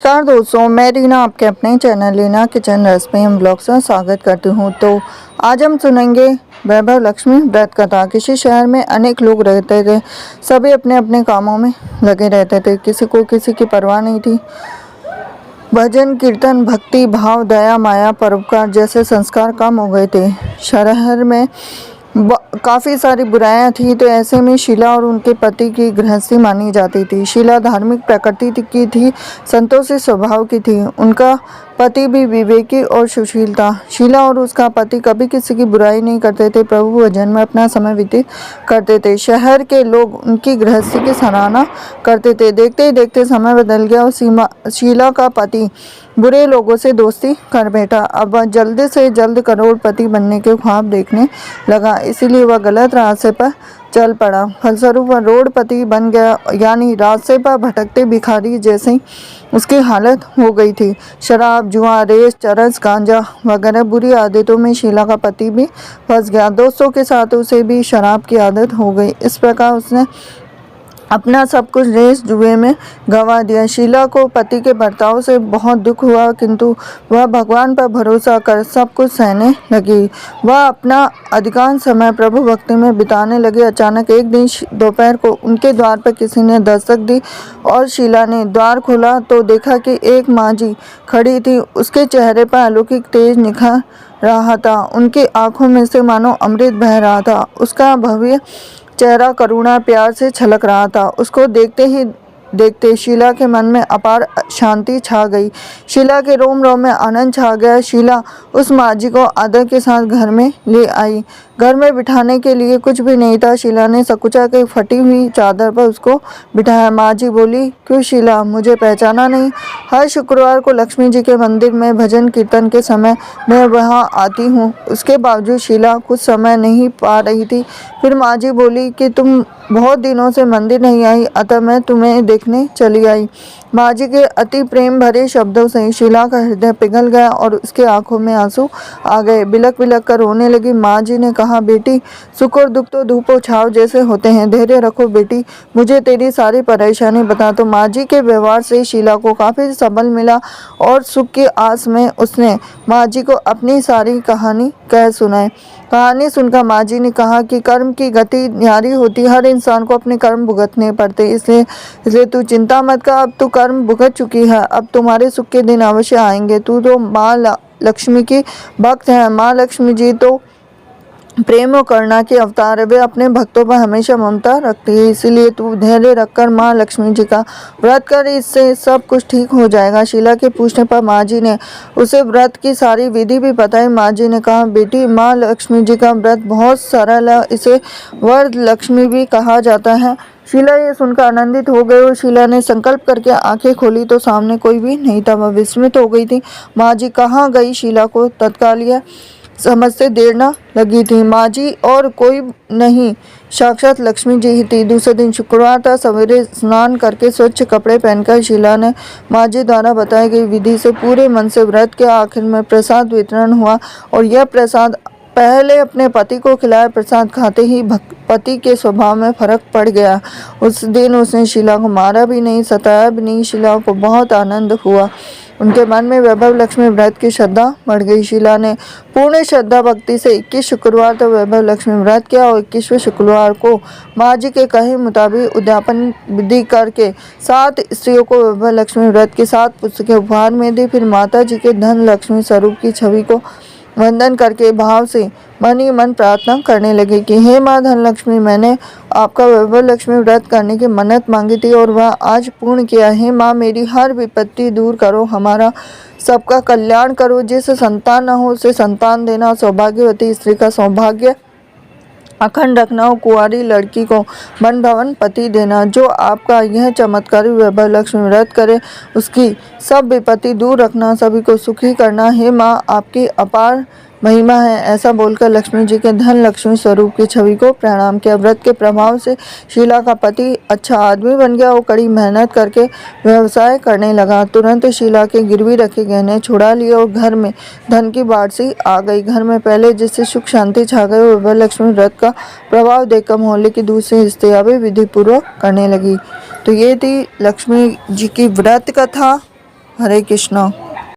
नमस्कार दोस्तों, मैं रीना आपके अपने channel Reena kitchen recipe and blogs में स्वागत करती हूँ। तो आज हम सुनेंगे वैभव लक्ष्मी व्रत कथा। किसी शहर में अनेक लोग रहते थे। सभी अपने अपने कामों में लगे रहते थे। किसी को किसी की परवाह नहीं थी। भजन कीर्तन भक्ति भाव दया माया परोपकार जैसे संस्कार कम हो गए थे। शहर में काफ़ी सारी बुराइयां थी। तो ऐसे में शीला और उनके पति की गृहस्थी मानी जाती थी। शीला धार्मिक प्रकृति की थी, संतोषी स्वभाव की थी। उनका पति भी विवेकी और सुशील था। शीला और उसका पति कभी किसी की बुराई नहीं करते थे। प्रभु भजन में अपना समय व्यतीत करते थे। शहर के लोग उनकी गृहस्थी की सराहना करते थे। देखते ही देखते समय बदल गया और शीला का पति बुरे लोगों से दोस्ती कर बैठा। अब वह जल्द से जल्द करोड़पति बनने के ख्वाब देखने लगा, इसीलिए वह गलत रास्ते पर चल पड़ा। फलस्वरूप वह रोडपति बन गया, यानी रास्ते पर भटकते भिखारी जैसी उसकी हालत हो गई थी। शराब जुआ रेस चरस गांजा वगैरह बुरी आदतों में शीला का पति भी फंस गया। दोस्तों के साथ उसे भी शराब की आदत हो गई। इस प्रकार उसने अपना सब कुछ रेस जुए में गंवा दिया। शीला को पति के बर्ताव से बहुत दुख हुआ, किंतु वह भगवान पर भरोसा कर सब कुछ सहने लगी। वह अपना अधिकांश समय प्रभु भक्ति में बिताने लगी। अचानक एक दिन दोपहर को उनके द्वार पर किसी ने दस्तक दी और शीला ने द्वार खोला तो देखा कि एक माँ जी खड़ी थी। उसके चेहरे पर अलौकिक तेज निखर रहा था। उनकी आंखों में से मानो अमृत बह रहा था। उसका भव्य चेहरा करुणा प्यार से छलक रहा था। उसको देखते ही देखते शीला के मन में अपार शांति छा गई। शीला के रोम रोम में आनंद छा गया। शीला उस माँ जी को आदर के साथ घर में ले आई। घर में बिठाने के लिए कुछ भी नहीं था। शीला ने सकुचा के फटी हुई चादर पर उसको बिठाया। माँ जी बोली, क्यों शीला, मुझे पहचाना नहीं? हर शुक्रवार को लक्ष्मी जी के मंदिर में भजन कीर्तन के समय मैं वहाँ आती हूँ। उसके बावजूद शीला कुछ समय नहीं पा रही थी। फिर माँ जी बोली कि तुम बहुत दिनों से मंदिर नहीं आई, अतः मैं तुम्हें देखने चली आई। माँ जी के अति प्रेम भरे शब्दों से शीला का हृदय पिघल गया और उसके आंखों में आंसू आ गए। बिलक बिलक कर रोने लगी। माँ जी ने कहा, बेटी, सुख और दुख तो धूप और छाव जैसे होते हैं। धैर्य रखो बेटी, मुझे तेरी सारी परेशानी बता। तो माँ जी के व्यवहार से शीला को काफ़ी सबल मिला और सुख की आस में उसने माँ जी को अपनी सारी कहानी कह सुनाई। कहानी सुनकर माँ जी ने कहा कि कर्म की गति न्यारी होती, हर इंसान को अपने कर्म भुगतने पड़ते, इसलिए तू चिंता मत कर। अब तू कर्म भुगत चुकी है, अब तुम्हारे सुख के दिन अवश्य आएंगे। तू तो माँ लक्ष्मी की भक्त है। माँ लक्ष्मी जी तो प्रेम और करुणा के अवतार है। वे अपने भक्तों पर हमेशा ममता रखती है, इसीलिए तू धैर्य रखकर माँ लक्ष्मी जी का व्रत कर, इससे सब कुछ ठीक हो जाएगा। शीला के पूछने पर माँ जी ने उसे व्रत की सारी विधि भी बताई। माँ जी ने कहा, बेटी, माँ लक्ष्मी जी का व्रत बहुत सरल है, इसे वर लक्ष्मी भी कहा जाता है। शीला ये सुनकर आनंदित हो गई और शीला ने संकल्प करके आंखें खोली तो सामने कोई भी नहीं था। वह विस्मित हो गई थी। माँ जी कहाँ गई? शीला को तत्काल यह समझते देर न लगी थी। माँ जी और कोई नहीं, साक्षात लक्ष्मी जी ही थी। दूसरे दिन शुक्रवार था। सवेरे स्नान करके स्वच्छ कपड़े पहनकर शीला ने माँ जी द्वारा बताई गई विधि से पूरे मन से व्रत किया। आखिर में प्रसाद वितरण हुआ और यह प्रसाद पहले अपने पति को खिलाया। प्रसाद खाते ही पति के स्वभाव में फर्क पड़ गया। उस दिन उसने शीला को मारा भी नहीं, सताया भी नहीं। शीला को बहुत आनंद हुआ। उनके मन में वैभव लक्ष्मी व्रत की श्रद्धा बढ़ गई। शीला ने पूर्ण श्रद्धा भक्ति से 21 शुक्रवार तक वैभव लक्ष्मी व्रत किया और 21वें शुक्रवार को माँ जी के कहे मुताबिक उद्यापन विधि करके 7 स्त्रियों को वैभव लक्ष्मी व्रत की 7 पुस्तकें उपहार में दी। फिर माता जी के धन लक्ष्मी स्वरूप की छवि को वंदन करके भाव से मन ही मन प्रार्थना करने लगे कि हे माँ धन लक्ष्मी, मैंने आपका वैभव लक्ष्मी व्रत करने की मन्नत मांगी थी और वह आज पूर्ण किया है। माँ, मेरी हर विपत्ति दूर करो, हमारा सबका कल्याण करो। जिसे संतान न हो उसे संतान देना, सौभाग्यवती स्त्री का सौभाग्य अखंड रखना और कुंवारी लड़की को मन भवन पति देना। जो आपका यह चमत्कारी वैभव लक्ष्मी व्रत करे उसकी सब विपत्ति दूर रखना, सभी को सुखी करना। हे माँ, आपकी अपार महिमा है। ऐसा बोलकर लक्ष्मी जी के धन लक्ष्मी स्वरूप की छवि को प्रणाम किया। व्रत के प्रभाव से शीला का पति अच्छा आदमी बन गया और कड़ी मेहनत करके व्यवसाय करने लगा। तुरंत शीला के गिरवी रखे गहने छुड़ा लिए और घर में धन की बाढ़ सी आ गई। घर में पहले जिससे सुख शांति छा गई, वैभव लक्ष्मी व्रत का प्रभाव देखकर मोहल्ले की दूसरी स्त्रियां भी विधि पूर्वक करने लगी। तो ये थी लक्ष्मी जी की व्रत कथा। हरे कृष्ण।